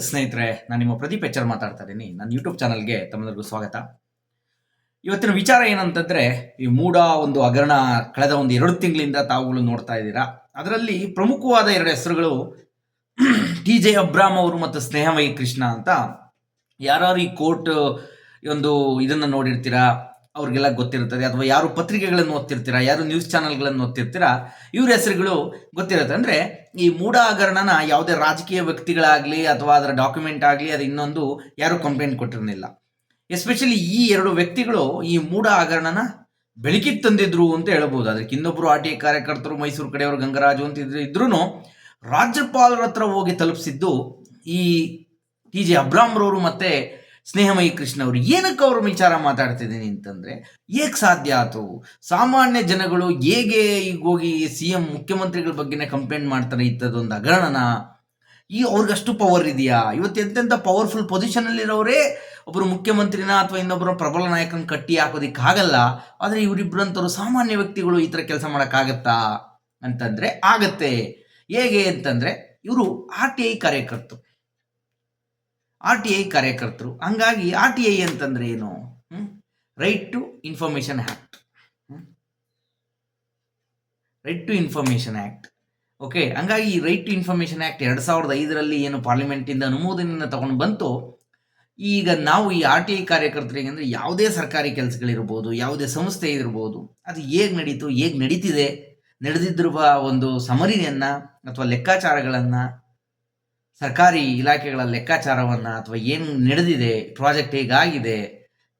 ಸ್ನೇಹಿತರೆ, ನಾನು ನಿಮ್ಮ ಪ್ರದೀಪ್ ಎಚ್ ಆರ್ ಮಾತಾಡ್ತಾ ಇದ್ದೀನಿ. ನನ್ನ ಯೂಟ್ಯೂಬ್ ಚಾನಲ್ಗೆ ತಮ್ಮೆಲ್ಲರಿಗೂ ಸ್ವಾಗತ. ಇವತ್ತಿನ ವಿಚಾರ ಏನಂತಂದ್ರೆ, ಈ ಮೂಡ ಒಂದು ಹಗರಣ ಕಳೆದ ಒಂದು 2 ತಿಂಗಳಿಂದ ತಾವುಗಳು ನೋಡ್ತಾ ಇದ್ದೀರಾ. ಅದರಲ್ಲಿ ಪ್ರಮುಖವಾದ 2 ಹೆಸರುಗಳು ಟಿ ಜೆ ಅಬ್ರಾಮ್ ಅವರು ಮತ್ತು ಸ್ನೇಹಮಯಿ ಕೃಷ್ಣ ಅಂತ. ಯಾರು ಈ ಕೋರ್ಟ್ ಒಂದು ಇದನ್ನು ನೋಡಿರ್ತೀರಾ ಅವ್ರಿಗೆಲ್ಲ ಗೊತ್ತಿರ್ತದೆ, ಅಥವಾ ಯಾರು ಪತ್ರಿಕೆಗಳನ್ನು ಓದ್ತಿರ್ತೀರಾ, ಯಾರು ನ್ಯೂಸ್ ಚಾನಲ್ಗಳನ್ನು ಓದ್ತಿರ್ತೀರಾ, ಇವ್ರ ಹೆಸರುಗಳು ಗೊತ್ತಿರುತ್ತೆ. ಅಂದರೆ ಈ ಮೂಡ ಹಗರಣನ ಯಾವುದೇ ರಾಜಕೀಯ ವ್ಯಕ್ತಿಗಳಾಗಲಿ ಅಥವಾ ಅದರ ಡಾಕ್ಯುಮೆಂಟ್ ಆಗಲಿ ಅದು ಇನ್ನೊಂದು ಯಾರು ಕಂಪ್ಲೇಂಟ್ ಕೊಟ್ಟಿರಲಿಲ್ಲ. ಎಸ್ಪೆಷಲಿ ಈ 2 ವ್ಯಕ್ತಿಗಳು ಈ ಮೂಡ ಹಗರಣನ ಬೆಳಕಿಗೆ ತಂದಿದ್ರು ಅಂತ ಹೇಳ್ಬೋದು. ಅದಕ್ಕೆ ಇನ್ನೊಬ್ಬರು RTI ಕಾರ್ಯಕರ್ತರು, ಮೈಸೂರು ಕಡೆಯವರು ಗಂಗರಾಜು ಅಂತ ಇದ್ರೂ ರಾಜ್ಯಪಾಲರ ಹತ್ರ ಹೋಗಿ ತಲುಪಿಸಿದ್ದು ಈ ಟಿ ಜೆ ಅಬ್ರಾಮ್ರವರು ಮತ್ತೆ ಸ್ನೇಹಮಯಿ ಕೃಷ್ಣ ಅವರು. ಏನಕ್ಕೆ ಅವರು ವಿಚಾರ ಮಾತಾಡ್ತಿದ್ದೀನಿ ಅಂತಂದ್ರೆ, ಹೇಗೆ ಸಾಧ್ಯ ಆಯ್ತು? ಸಾಮಾನ್ಯ ಜನಗಳು ಹೇಗೆ ಈಗ ಹೋಗಿ CM ಮುಖ್ಯಮಂತ್ರಿಗಳ ಬಗ್ಗೆನೇ ಕಂಪ್ಲೇಂಟ್ ಮಾಡ್ತಾರೆ? ಇಂಥದ್ದೊಂದು ಹಗರಣನ ಅವ್ರಿಗಷ್ಟು ಪವರ್ ಇದೆಯಾ? ಇವತ್ತು ಎಂತೆಂಥ ಪವರ್ಫುಲ್ ಪೊಸಿಷನ್ ಅಲ್ಲಿರೋರೇ ಒಬ್ಬರು ಮುಖ್ಯಮಂತ್ರಿನ ಅಥವಾ ಇನ್ನೊಬ್ಬರು ಪ್ರಬಲ ನಾಯಕನ ಕಟ್ಟಿ ಹಾಕೋದಿಕ್ಕಾಗಲ್ಲ. ಆದರೆ ಇವರಿಬ್ಬರಂತರು ಸಾಮಾನ್ಯ ವ್ಯಕ್ತಿಗಳು ಈ ಥರ ಕೆಲಸ ಮಾಡೋಕ್ಕಾಗತ್ತಾ ಅಂತಂದ್ರೆ ಆಗತ್ತೆ. ಹೇಗೆ ಅಂತಂದ್ರೆ, ಇವರು RTI ಕಾರ್ಯಕರ್ತರು. ಹಂಗಾಗಿ RTI ಅಂತಂದ್ರೆ ಏನು? Right to information act. Okay, ಹಂಗಾಗಿ ಈ ರೈಟ್ ಟು ಇನ್ಫಾರ್ಮೇಶನ್ ಆ್ಯಕ್ಟ್ 2005ರಲ್ಲಿ ಏನು ಪಾರ್ಲಿಮೆಂಟಿಂದ ಅನುಮೋದನೆಯನ್ನು ತಗೊಂಡು ಬಂತು. ಈಗ ನಾವು ಈ RTI ಕಾರ್ಯಕರ್ತರಿಗೆ ಅಂದರೆ ಯಾವುದೇ ಸರ್ಕಾರಿ ಕೆಲಸಗಳಿರ್ಬೋದು, ಯಾವುದೇ ಸಂಸ್ಥೆ ಇರ್ಬೋದು, ಅದು ಹೇಗೆ ನಡೀತು, ಹೇಗೆ ನಡೀತಿದೆ, ನಡೆದಿರುವ ಒಂದು ಸಮರಿಯನ್ನು ಅಥವಾ ಲೆಕ್ಕಾಚಾರಗಳನ್ನು, ಸರ್ಕಾರಿ ಇಲಾಖೆಗಳ ಲೆಕ್ಕಾಚಾರವನ್ನು, ಅಥವಾ ಏನು ನಡೆದಿದೆ, ಪ್ರಾಜೆಕ್ಟ್ ಹೇಗಾಗಿದೆ,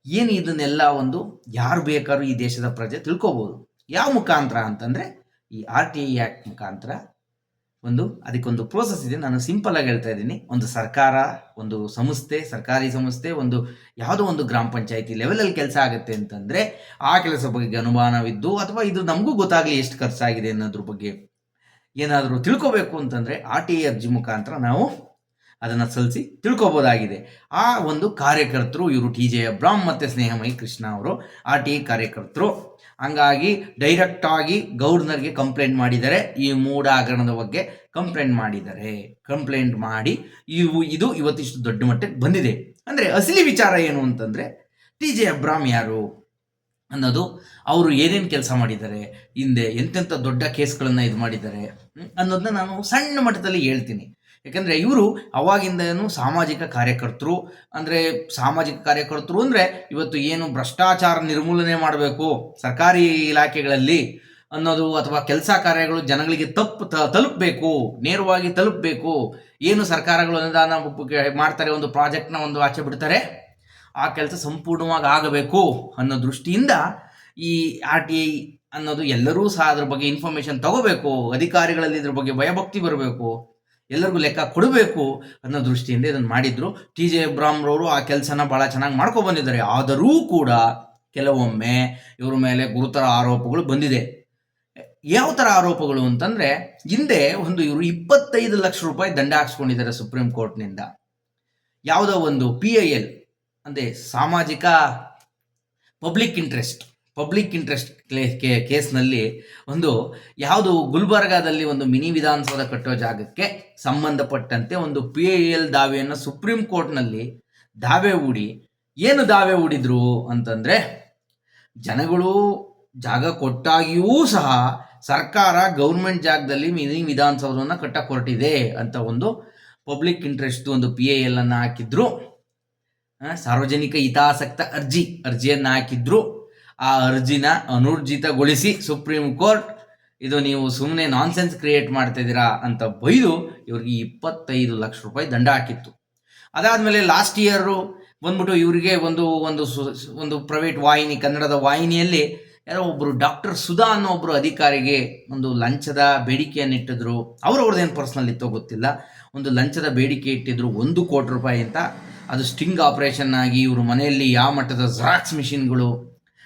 ಏನು ಇದನ್ನೆಲ್ಲ ಒಂದು ಯಾರು ಬೇಕಾದ್ರೂ ಈ ದೇಶದ ಪ್ರಜೆ ತಿಳ್ಕೊಬೋದು. ಯಾವ ಮುಖಾಂತರ ಅಂತಂದರೆ ಈ RTI ಆ್ಯಕ್ಟ್ ಮುಖಾಂತರ. ಅದಕ್ಕೊಂದು ಪ್ರೋಸೆಸ್ ಇದೆ. ನಾನು ಸಿಂಪಲ್ ಆಗಿ ಹೇಳ್ತಾ ಇದ್ದೀನಿ. ಒಂದು ಸರ್ಕಾರ, ಒಂದು ಸಂಸ್ಥೆ, ಸರ್ಕಾರಿ ಸಂಸ್ಥೆ, ಒಂದು ಯಾವುದೋ ಒಂದು ಗ್ರಾಮ ಪಂಚಾಯತಿ ಲೆವೆಲಲ್ಲಿ ಕೆಲಸ ಆಗುತ್ತೆ ಅಂತಂದರೆ ಆ ಕೆಲಸ ಬಗ್ಗೆ ಅನುಮಾನವಿದ್ದು, ಅಥವಾ ಇದು ನಮಗೂ ಗೊತ್ತಾಗಲಿ ಎಷ್ಟು ಖರ್ಚಾಗಿದೆ ಅನ್ನೋದ್ರ ಬಗ್ಗೆ ಏನಾದರೂ ತಿಳ್ಕೊಬೇಕು ಅಂತಂದರೆ RTI ಅರ್ಜಿ ಮುಖಾಂತರ ನಾವು ಅದನ್ನು ಸಲ್ಲಿಸಿ ತಿಳ್ಕೊಬೋದಾಗಿದೆ. ಆ ಒಂದು ಕಾರ್ಯಕರ್ತರು ಇವರು ಟಿ ಜೆ ಅಬ್ರಾಮ್ ಮತ್ತು ಸ್ನೇಹಮಯಿ ಕೃಷ್ಣ ಅವರು RTI ಕಾರ್ಯಕರ್ತರು. ಹಂಗಾಗಿ ಡೈರೆಕ್ಟಾಗಿ ಗವರ್ನರ್ಗೆ ಕಂಪ್ಲೇಂಟ್ ಮಾಡಿದ್ದಾರೆ. ಈ ಮೂಡ ಹಗರಣದ ಬಗ್ಗೆ ಕಂಪ್ಲೇಂಟ್ ಮಾಡಿ ಇದು ಇವತ್ತಿಷ್ಟು ದೊಡ್ಡ ಮಟ್ಟಕ್ಕೆ ಬಂದಿದೆ. ಅಂದರೆ ಅಸಲಿ ವಿಚಾರ ಏನು ಅಂತಂದರೆ, ಟಿ ಜೆ ಅಬ್ರಾಮ್ ಯಾರು ಅನ್ನೋದು, ಅವರು ಏನೇನು ಕೆಲಸ ಮಾಡಿದ್ದಾರೆ, ಹಿಂದೆ ಎಂತೆಂಥ ದೊಡ್ಡ ಕೇಸ್ಗಳನ್ನು ಇದು ಮಾಡಿದ್ದಾರೆ ಅನ್ನೋದನ್ನ ನಾನು ಸಣ್ಣ ಮಟ್ಟದಲ್ಲಿ ಹೇಳ್ತೀನಿ. ಯಾಕಂದರೆ ಇವರು ಅವಾಗಿಂದನೂ ಸಾಮಾಜಿಕ ಕಾರ್ಯಕರ್ತರು. ಅಂದರೆ ಇವತ್ತು ಏನು ಭ್ರಷ್ಟಾಚಾರ ನಿರ್ಮೂಲನೆ ಮಾಡಬೇಕು ಸರ್ಕಾರಿ ಇಲಾಖೆಗಳಲ್ಲಿ ಅನ್ನೋದು, ಅಥವಾ ಕೆಲಸ ಕಾರ್ಯಗಳು ಜನಗಳಿಗೆ ತಲುಪಬೇಕು, ನೇರವಾಗಿ ತಲುಪಬೇಕು. ಏನು ಸರ್ಕಾರಗಳು ಅನುದಾನ ಮಾಡ್ತಾರೆ, ಒಂದು ಪ್ರಾಜೆಕ್ಟ್ನ ಒಂದು ಆಚೆ ಬಿಡ್ತಾರೆ, ಆ ಕೆಲಸ ಸಂಪೂರ್ಣವಾಗಿ ಆಗಬೇಕು ಅನ್ನೋ ದೃಷ್ಟಿಯಿಂದ ಈ RTI ಅನ್ನೋದು ಎಲ್ಲರೂ ಸಹ ಅದ್ರ ಬಗ್ಗೆ ಇನ್ಫಾರ್ಮೇಷನ್ ತಗೋಬೇಕು, ಅಧಿಕಾರಿಗಳಲ್ಲಿ ಇದ್ರ ಬಗ್ಗೆ ಭಯಭಕ್ತಿ ಬರಬೇಕು, ಎಲ್ಲರಿಗೂ ಲೆಕ್ಕ ಕೊಡಬೇಕು ಅನ್ನೋ ದೃಷ್ಟಿಯಿಂದ ಇದನ್ನು ಮಾಡಿದ್ರು. ಟಿ ಜೆ ಅಬ್ರಾಮ್ರವರು ಆ ಕೆಲಸನ ಭಾಳ ಚೆನ್ನಾಗಿ ಮಾಡ್ಕೊ ಬಂದಿದ್ದಾರೆ. ಆದರೂ ಕೂಡ ಕೆಲವೊಮ್ಮೆ ಇವ್ರ ಮೇಲೆ ಗುರುತರ ಆರೋಪಗಳು ಬಂದಿದೆ. ಯಾವ ಥರ ಆರೋಪಗಳು ಅಂತಂದರೆ, ಹಿಂದೆ ಇವರು 25 ಲಕ್ಷ ರೂಪಾಯಿ ದಂಡ ಹಾಕ್ಸ್ಕೊಂಡಿದ್ದಾರೆ ಸುಪ್ರೀಂ ಕೋರ್ಟ್ನಿಂದ. ಯಾವುದೋ ಒಂದು PIL ಅಂದರೆ ಸಾಮಾಜಿಕ ಪಬ್ಲಿಕ್ ಇಂಟ್ರೆಸ್ಟ್ ಕೇಸ್ನಲ್ಲಿ ಯಾವುದು ಗುಲ್ಬರ್ಗಾದಲ್ಲಿ ಒಂದು ಮಿನಿ ವಿಧಾನಸೌಧ ಕಟ್ಟೋ ಜಾಗಕ್ಕೆ ಸಂಬಂಧಪಟ್ಟಂತೆ ಒಂದು PIL ದಾವೆಯನ್ನು ಸುಪ್ರೀಂ ಕೋರ್ಟ್ನಲ್ಲಿ ದಾವೆ ಹೂಡಿದ್ರು ಅಂತಂದರೆ, ಜನಗಳು ಜಾಗ ಕೊಟ್ಟಾಗಿಯೂ ಸಹ ಸರ್ಕಾರ ಗೌರ್ಮೆಂಟ್ ಜಾಗದಲ್ಲಿ ಮಿನಿ ವಿಧಾನಸೌಧವನ್ನು ಕಟ್ಟಕ್ಕೆ ಹೊರಟಿದೆ ಅಂತ ಒಂದು ಪಬ್ಲಿಕ್ ಇಂಟ್ರೆಸ್ಟ್ ಒಂದು PIL ಅನ್ನು ಹಾಕಿದ್ರು. ಸಾರ್ವಜನಿಕ ಹಿತಾಸಕ್ತ ಅರ್ಜಿಯನ್ನು ಹಾಕಿದ್ರು. ಆ ಅರ್ಜಿನ ಅನೂರ್ಜಿತಗೊಳಿಸಿ ಸುಪ್ರೀಂ ಕೋರ್ಟ್ ಇದು ನೀವು ಸುಮ್ಮನೆ ನಾನ್ಸೆನ್ಸ್ ಕ್ರಿಯೇಟ್ ಮಾಡ್ತಿದ್ದೀರಾ ಅಂತ ಬೈದು ಇವ್ರಿಗೆ 25 ಲಕ್ಷ ರೂಪಾಯಿ ದಂಡ ಹಾಕಿತ್ತು. ಅದಾದಮೇಲೆ ಲಾಸ್ಟ್ ಇಯರು ಬಂದ್ಬಿಟ್ಟು ಇವರಿಗೆ ಒಂದು ಪ್ರೈವೇಟ್ ವಾಹಿನಿ, ಕನ್ನಡದ ವಾಹಿನಿಯಲ್ಲಿ ಯಾರೋ ಒಬ್ಬರು ಡಾಕ್ಟರ್ ಸುಧಾ ಅನ್ನೋ ಒಬ್ಬರು ಅಧಿಕಾರಿಗೆ ಒಂದು ಲಂಚದ ಬೇಡಿಕೆಯನ್ನು ಇಟ್ಟಿದ್ರು. ಅವ್ರದ್ದೇನು ಪರ್ಸ್ನಲ್ ಇತ್ತೋ ಗೊತ್ತಿಲ್ಲ, ಒಂದು ಲಂಚದ ಬೇಡಿಕೆ ಇಟ್ಟಿದ್ರು 1 ಕೋಟಿ ರೂಪಾಯಿ ಅಂತ. ಅದು ಸ್ಟಿಂಗ್ ಆಪರೇಷನ್ ಆಗಿ ಇವರು ಮನೆಯಲ್ಲಿ ಯಾವ ಮಟ್ಟದ ಜೆರಾಕ್ಸ್ ಮಿಷಿನ್ಗಳು,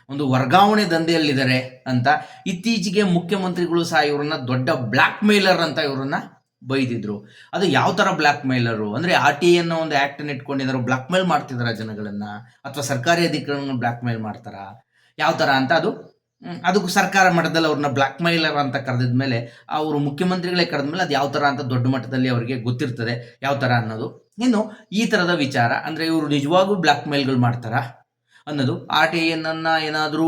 ಒಂದು ವರ್ಗಾವಣೆ ದಂಧೆಯಲ್ಲಿದ್ದಾರೆ ಅಂತ ಇತ್ತೀಚೆಗೆ ಮುಖ್ಯಮಂತ್ರಿಗಳು ಸಹ ಇವರನ್ನ ದೊಡ್ಡ ಬ್ಲ್ಯಾಕ್ ಮೇಲರ್ ಅಂತ ಇವರನ್ನ ಬೈದಿದ್ರು. ಅದು ಯಾವ ಥರ ಬ್ಲ್ಯಾಕ್ ಮೇಲರು ಅಂದರೆ, RTI ಅನ್ನೋ ಒಂದು ಆ್ಯಕ್ಟನ್ನು ಇಟ್ಕೊಂಡಿದ್ದಾರೆ, ಬ್ಲ್ಯಾಕ್ ಮೇಲ್ ಮಾಡ್ತಿದ್ದಾರೆ ಜನಗಳನ್ನು, ಅಥವಾ ಸರ್ಕಾರಿ ಅಧಿಕಾರಿಗಳನ್ನ ಬ್ಲ್ಯಾಕ್ ಮೇಲ್ ಮಾಡ್ತಾರ, ಯಾವ ಥರ ಅಂತ ಅದಕ್ಕೂ ಸರ್ಕಾರ ಮಟ್ಟದಲ್ಲಿ ಅವ್ರನ್ನ ಬ್ಲ್ಯಾಕ್ ಮೇಲರ್ ಅಂತ ಕರೆದಿದ್ಮೇಲೆ, ಅವರು ಮುಖ್ಯಮಂತ್ರಿಗಳೇ ಕರೆದ್ಮೇಲೆ ಅದು ಯಾವ ಥರ ಅಂತ ದೊಡ್ಡ ಮಟ್ಟದಲ್ಲಿ ಅವರಿಗೆ ಗೊತ್ತಿರ್ತದೆ ಯಾವ ಥರ ಅನ್ನೋದು. ಇನ್ನು ಈ ಥರದ ವಿಚಾರ ಅಂದರೆ ಇವರು ನಿಜವಾಗೂ ಬ್ಲ್ಯಾಕ್ ಮೇಲ್ಗಳು ಮಾಡ್ತಾರಾ ಅನ್ನೋದು ಆರ್ ಟಿ ಐನನ್ನು ಏನಾದರೂ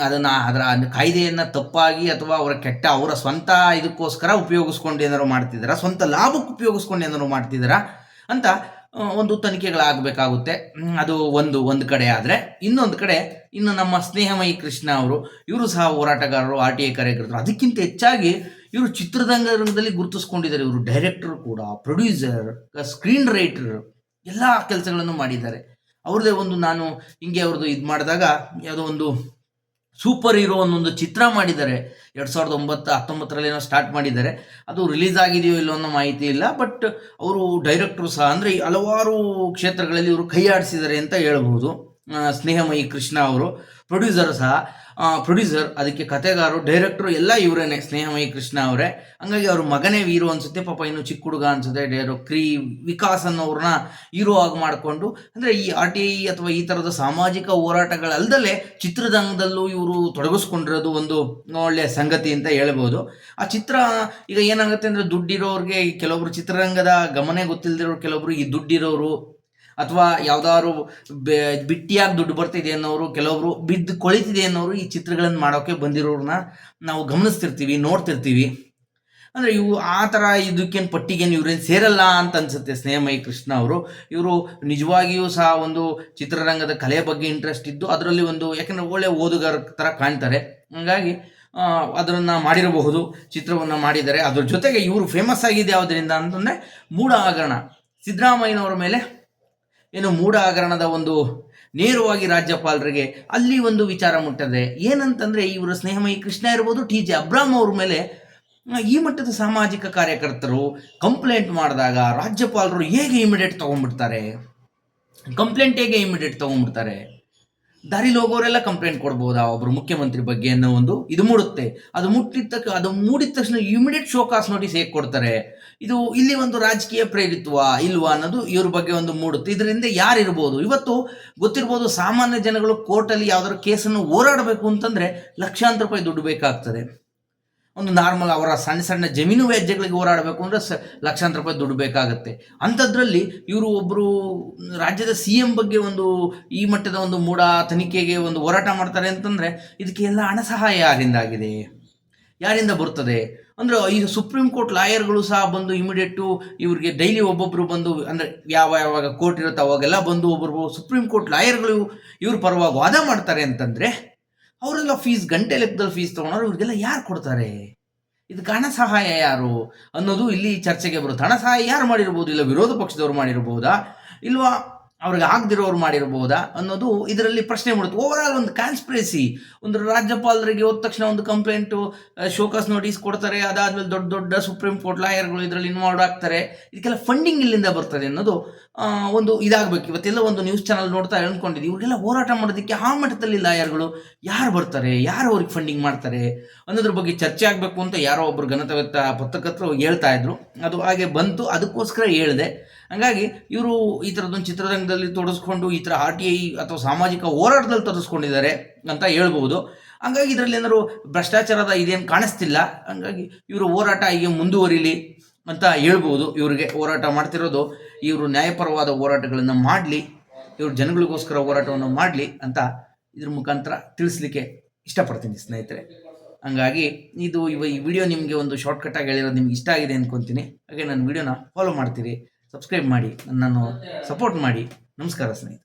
ಅದನ್ನು ಅದರ ಕಾಯ್ದೆಯನ್ನು ತಪ್ಪಾಗಿ ಅಥವಾ ಅವರ ಸ್ವಂತ ಇದಕ್ಕೋಸ್ಕರ ಉಪಯೋಗಿಸ್ಕೊಂಡು ಏನಾದ್ರು ಮಾಡ್ತಿದ್ದಾರಾ, ಸ್ವಂತ ಲಾಭಕ್ಕೆ ಉಪಯೋಗಿಸ್ಕೊಂಡು ಏನಾದ್ರು ಮಾಡ್ತಿದ್ದಾರಾ ಅಂತ ಒಂದು ತನಿಖೆಗಳಾಗಬೇಕಾಗುತ್ತೆ. ಅದು ಒಂದು ಕಡೆ. ಆದರೆ ಇನ್ನೊಂದು ಕಡೆ ಇನ್ನು ನಮ್ಮ ಸ್ನೇಹಮಯಿ ಕೃಷ್ಣ ಇವರು ಸಹ ಹೋರಾಟಗಾರರು, ಆರ್ ಟಿ ಐ ಕಾರ್ಯಕರ್ತರು. ಅದಕ್ಕಿಂತ ಹೆಚ್ಚಾಗಿ ಇವರು ಚಿತ್ರರಂಗದಲ್ಲಿ ಗುರುತಿಸ್ಕೊಂಡಿದ್ದಾರೆ. ಇವರು ಡೈರೆಕ್ಟರ್ ಕೂಡ, ಪ್ರೊಡ್ಯೂಸರ್, ಸ್ಕ್ರೀನ್ ರೈಟರ್ ಎಲ್ಲ ಕೆಲಸಗಳನ್ನು ಮಾಡಿದ್ದಾರೆ. ಅವ್ರದ್ದೇ ನಾನು ಹಿಂಗೆ ಅವ್ರದ್ದು ಇದು ಮಾಡಿದಾಗ ಯಾವುದೋ ಒಂದು ಸೂಪರ್ ಹೀರೋ ಅನ್ನೊಂದು ಚಿತ್ರ ಮಾಡಿದ್ದಾರೆ. 2019 ಏನೋ ಸ್ಟಾರ್ಟ್ ಮಾಡಿದ್ದಾರೆ. ಅದು ರಿಲೀಸ್ ಆಗಿದೆಯೋ ಇಲ್ಲೋ ಅನ್ನೋ ಮಾಹಿತಿ ಇಲ್ಲ. ಬಟ್ ಅವರು ಡೈರೆಕ್ಟ್ರು ಸಹ ಅಂದರೆ ಹಲವಾರು ಕ್ಷೇತ್ರಗಳಲ್ಲಿ ಇವರು ಕೈ ಆಡಿಸಿದ್ದಾರೆ ಅಂತ ಹೇಳ್ಬೋದು. ಸ್ನೇಹಮಯಿ ಕೃಷ್ಣ ಪ್ರೊಡ್ಯೂಸರ್ ಸಹ, ಅದಕ್ಕೆ ಕಥೆಗಾರರು, ಡೈರೆಕ್ಟ್ರು ಎಲ್ಲ ಇವರೇನೆ, ಸ್ನೇಹಮಯಿ ಕೃಷ್ಣ ಅವರೇ. ಹಂಗಾಗಿ ಅವ್ರ ಮಗನೇ ಹೀರೋ ಅನ್ಸುತ್ತೆ, ಪಾಪ ಇನ್ನು ಚಿಕ್ಕ ಹುಡುಗ ಅನ್ಸುತ್ತೆ. ವಿಕಾಸ್ ಅನ್ನೋರನ್ನ ಹೀರೋ ಆಗಿ ಮಾಡಿಕೊಂಡು, ಅಂದರೆ ಈ ಆರ್ ಟಿ ಐ ಅಥವಾ ಈ ಥರದ ಸಾಮಾಜಿಕ ಹೋರಾಟಗಳಲ್ಲದಲ್ಲೇ ಚಿತ್ರರಂಗದಲ್ಲೂ ಇವರು ತೊಡಗಿಸ್ಕೊಂಡಿರೋದು ಒಂದು ಒಳ್ಳೆಯ ಸಂಗತಿ ಅಂತ ಹೇಳ್ಬೋದು. ಆ ಚಿತ್ರ ಈಗ ಏನಾಗುತ್ತೆ ಅಂದರೆ, ದುಡ್ಡಿರೋರಿಗೆ, ಕೆಲವೊಬ್ರು ಚಿತ್ರರಂಗದ ಗಮನ ಗೊತ್ತಿಲ್ಲದಿರೋರು, ಕೆಲವೊಬ್ರು ಈ ದುಡ್ಡಿರೋರು ಅಥವಾ ಯಾವ್ದಾದ್ರು ಬಿಟ್ಟಿಯಾಗಿ ದುಡ್ಡು ಬರ್ತಿದೆ ಅನ್ನೋರು, ಕೆಲವೊಬ್ರು ಬಿದ್ದು ಕೊಳಿತಿದೆ ಅನ್ನೋರು ಈ ಚಿತ್ರಗಳನ್ನು ಮಾಡೋಕ್ಕೆ ಬಂದಿರೋರನ್ನ ನಾವು ಗಮನಿಸ್ತಿರ್ತೀವಿ, ನೋಡ್ತಿರ್ತೀವಿ. ಅಂದರೆ ಇವು ಆ ಥರ ಇದಕ್ಕೇನು ಪಟ್ಟಿಗೇನು ಇವ್ರೇನು ಸೇರಲ್ಲ ಅಂತ ಅನ್ಸುತ್ತೆ. ಸ್ನೇಹಮಯಿ ಕೃಷ್ಣ ಇವರು ನಿಜವಾಗಿಯೂ ಸಹ ಒಂದು ಚಿತ್ರರಂಗದ ಕಲೆಯ ಬಗ್ಗೆ ಇಂಟ್ರೆಸ್ಟ್ ಇದ್ದು, ಅದರಲ್ಲಿ ಯಾಕೆಂದರೆ ಒಳ್ಳೆ ಓದುಗಾರ ಥರ ಕಾಣ್ತಾರೆ. ಹಾಗಾಗಿ ಅದನ್ನು ಮಾಡಿರಬಹುದು, ಚಿತ್ರವನ್ನು ಮಾಡಿದ್ದಾರೆ. ಅದ್ರ ಜೊತೆಗೆ ಇವರು ಫೇಮಸ್ ಆಗಿದೆ ಯಾವುದರಿಂದ ಅಂತಂದರೆ ಮೂಢ ಹಗರಣ. ಸಿದ್ದರಾಮಯ್ಯನವರ ಮೇಲೆ ಏನು ಮೂಢ ಹಗರಣದ ನೇರವಾಗಿ ರಾಜ್ಯಪಾಲರಿಗೆ ಅಲ್ಲಿ ವಿಚಾರ ಮುಟ್ಟದೆ. ಏನಂತಂದರೆ, ಇವರು ಸ್ನೇಹಮಯಿ ಕೃಷ್ಣ ಇರ್ಬೋದು, ಟಿ.ಜೆ. ಅಬ್ರಾಮ್ ಅವ್ರ ಮೇಲೆ ಈ ಮಟ್ಟದ ಸಾಮಾಜಿಕ ಕಾರ್ಯಕರ್ತರು ಕಂಪ್ಲೇಂಟ್ ಮಾಡಿದಾಗ ರಾಜ್ಯಪಾಲರು ಹೇಗೆ ಇಮಿಡಿಯೇಟ್ ತೊಗೊಂಡ್ಬಿಡ್ತಾರೆ? ದಾರಿಲಿ ಹೋಗೋರೆಲ್ಲ ಕಂಪ್ಲೇಂಟ್ ಕೊಡ್ಬೋದಾ ಒಬ್ಬರು ಮುಖ್ಯಮಂತ್ರಿ ಬಗ್ಗೆ ಅನ್ನೋ ಇದು ಮೂಡುತ್ತೆ. ಅದು ಮೂಡಿದ ತಕ್ಷಣ ಇಮಿಡಿಯೇಟ್ ಶೋಕಾಸ್ ನೋಟಿಸ್ ಹೇಗೆ ಕೊಡ್ತಾರೆ? ಇದು ಇಲ್ಲಿ ರಾಜಕೀಯ ಪ್ರೇರಿತವಾ ಇಲ್ವಾ ಅನ್ನೋದು ಇವ್ರ ಬಗ್ಗೆ ಮೂಡುತ್ತೆ. ಇದರಿಂದ ಯಾರಿರ್ಬೋದು? ಇವತ್ತು ಗೊತ್ತಿರ್ಬೋದು, ಸಾಮಾನ್ಯ ಜನಗಳು ಕೋರ್ಟಲ್ಲಿ ಯಾವ್ದಾದ್ರು ಕೇಸನ್ನು ಹೋರಾಡಬೇಕು ಅಂತಂದರೆ ಲಕ್ಷಾಂತರ ರೂಪಾಯಿ ದುಡ್ಡು ಬೇಕಾಗ್ತದೆ. ನಾರ್ಮಲ್ ಅವರ ಸಣ್ಣ ಸಣ್ಣ ಜಮೀನು ವ್ಯಾಜ್ಯಗಳಿಗೆ ಹೋರಾಡಬೇಕು ಅಂದರೆ ಲಕ್ಷಾಂತರ ರೂಪಾಯಿ ದುಡ್ಡು ಬೇಕಾಗುತ್ತೆ. ಅಂಥದ್ರಲ್ಲಿ ಇವರು ಒಬ್ಬರು ರಾಜ್ಯದ CM ಬಗ್ಗೆ ಈ ಮಟ್ಟದ ಮೂಢ ತನಿಖೆಗೆ ಹೋರಾಟ ಮಾಡ್ತಾರೆ ಅಂತಂದರೆ, ಇದಕ್ಕೆ ಎಲ್ಲ ಹಣ ಸಹಾಯ ಯಾರಿಂದ ಬರ್ತದೆ? ಅಂದರೆ ಈ ಸುಪ್ರೀಂ ಕೋರ್ಟ್ ಲಾಯರ್ಗಳು ಸಹ ಬಂದು ಇಮಿಡಿಯೇಟು ಇವ್ರಿಗೆ ಡೈಲಿ ಒಬ್ಬೊಬ್ಬರು ಬಂದು, ಅಂದರೆ ಯಾವಾಗ ಕೋರ್ಟ್ ಇರುತ್ತೆ ಅವಾಗೆಲ್ಲ ಬಂದು ಒಬ್ಬರು ಸುಪ್ರೀಂ ಕೋರ್ಟ್ ಲಾಯರ್ಗಳು ಇವ್ರ ಪರವಾಗಿ ವಾದ ಮಾಡ್ತಾರೆ ಅಂತಂದರೆ, ಅವರೆಲ್ಲ ಗಂಟೆ ಲೆಕ್ಕದಲ್ಲಿ ಫೀಸ್ ತೊಗೊಂಡ್ರು. ಇವ್ರಿಗೆಲ್ಲ ಯಾರು ಕೊಡ್ತಾರೆ? ಇದಕ್ಕೆ ಹಣ ಸಹಾಯ ಯಾರು ಅನ್ನೋದು ಇಲ್ಲಿ ಚರ್ಚೆಗೆ ಬರುತ್ತೆ. ಹಣ ಸಹಾಯ ಯಾರು ಮಾಡಿರ್ಬೋದು? ಇಲ್ಲ ವಿರೋಧ ಪಕ್ಷದವ್ರು ಮಾಡಿರ್ಬೋದಾ, ಇಲ್ವಾ ಅವ್ರಿಗೆ ಆಗದಿರೋರು ಮಾಡಿರ್ಬೋದಾ ಅನ್ನೋದು ಇದರಲ್ಲಿ ಪ್ರಶ್ನೆ ಮೂಡುತ್ತೆ. Overall conspiracy. ರಾಜ್ಯಪಾಲರಿಗೆ ಹೋದ ತಕ್ಷಣ ಕಂಪ್ಲೇಂಟು, ಶೋಕಾಸ್ ನೋಟಿಸ್ ಕೊಡ್ತಾರೆ. ಅದಾದ್ಮೇಲೆ ದೊಡ್ಡ ದೊಡ್ಡ ಸುಪ್ರೀಂ ಕೋರ್ಟ್ ಲಾಯರ್ಗಳು ಇದರಲ್ಲಿ ಇನ್ವಾಲ್ವ್ ಆಗ್ತಾರೆ. ಇದಕ್ಕೆಲ್ಲ ಫಂಡಿಂಗ್ ಇಲ್ಲಿಂದ ಬರ್ತದೆ ಅನ್ನೋದು ಇದಾಗಬೇಕು. ಇವತ್ತೆಲ್ಲ ನ್ಯೂಸ್ ಚಾನಲ್ ನೋಡ್ತಾ ಹೇಳ್ಕೊಂಡಿದ್ದೀವಿ, ಇವ್ರಿಗೆಲ್ಲ ಹೋರಾಟ ಮಾಡೋದಕ್ಕೆ ಆ ಮಟ್ಟದಲ್ಲಿ ಲಾಯರ್ಗಳು ಯಾರು ಬರ್ತಾರೆ, ಯಾರು ಅವ್ರಿಗೆ ಫಂಡಿಂಗ್ ಮಾಡ್ತಾರೆ ಅನ್ನೋದ್ರ ಬಗ್ಗೆ ಚರ್ಚೆ ಆಗಬೇಕು ಅಂತ ಯಾರೋ ಒಬ್ಬರು ಘನತವೆತ್ತ ಪತ್ರಕರ್ತರು ಹೇಳ್ತಾ ಇದ್ರು. ಅದು ಹಾಗೆ ಬಂತು, ಅದಕ್ಕೋಸ್ಕರ ಹೇಳಿದೆ. ಹಾಗಾಗಿ ಇವರು ಈ ಥರದೊಂದು ಚಿತ್ರರಂಗದಲ್ಲಿ ತೊಡಗಿಸ್ಕೊಂಡು ಈ ಥರ RTI ಅಥವಾ ಸಾಮಾಜಿಕ ಹೋರಾಟದಲ್ಲಿ ತೊಡಗಿಸ್ಕೊಂಡಿದ್ದಾರೆ ಅಂತ ಹೇಳ್ಬೋದು. ಹಾಗಾಗಿ ಇದರಲ್ಲಿ ಏನಾದ್ರು ಭ್ರಷ್ಟಾಚಾರದ ಇದೇನು ಕಾಣಿಸ್ತಿಲ್ಲ. ಹಾಗಾಗಿ ಇವರು ಹೋರಾಟ ಹೀಗೆ ಮುಂದುವರಿಲಿ ಅಂತ ಹೇಳ್ಬೋದು. ಇವರಿಗೆ ಹೋರಾಟ ಮಾಡ್ತಿರೋದು, ಇವರು ನ್ಯಾಯಪರವಾದ ಹೋರಾಟಗಳನ್ನು ಮಾಡಲಿ, ಇವರು ಜನಗಳಿಗೋಸ್ಕರ ಹೋರಾಟವನ್ನು ಮಾಡಲಿ ಅಂತ ಇದ್ರ ಮುಖಾಂತರ ತಿಳಿಸ್ಲಿಕ್ಕೆ ಇಷ್ಟಪಡ್ತೀನಿ ಸ್ನೇಹಿತರೆ. ಹಂಗಾಗಿ ಈ ವಿಡಿಯೋ ನಿಮಗೆ ಶಾರ್ಟ್ಕಟ್ಟಾಗಿ ಹೇಳಿರೋದು ನಿಮ್ಗೆ ಇಷ್ಟ ಆಗಿದೆ ಅಂದ್ಕೊತೀನಿ. ಹಾಗೆ ನನ್ನ ವಿಡಿಯೋನ ಫಾಲೋ ಮಾಡ್ತೀರಿ, ಸಬ್ಸ್ಕ್ರೈಬ್ ಮಾಡಿ, ನನ್ನನ್ನು ಸಪೋರ್ಟ್ ಮಾಡಿ. ನಮಸ್ಕಾರ ಸ್ನೇಹಿತರೆ.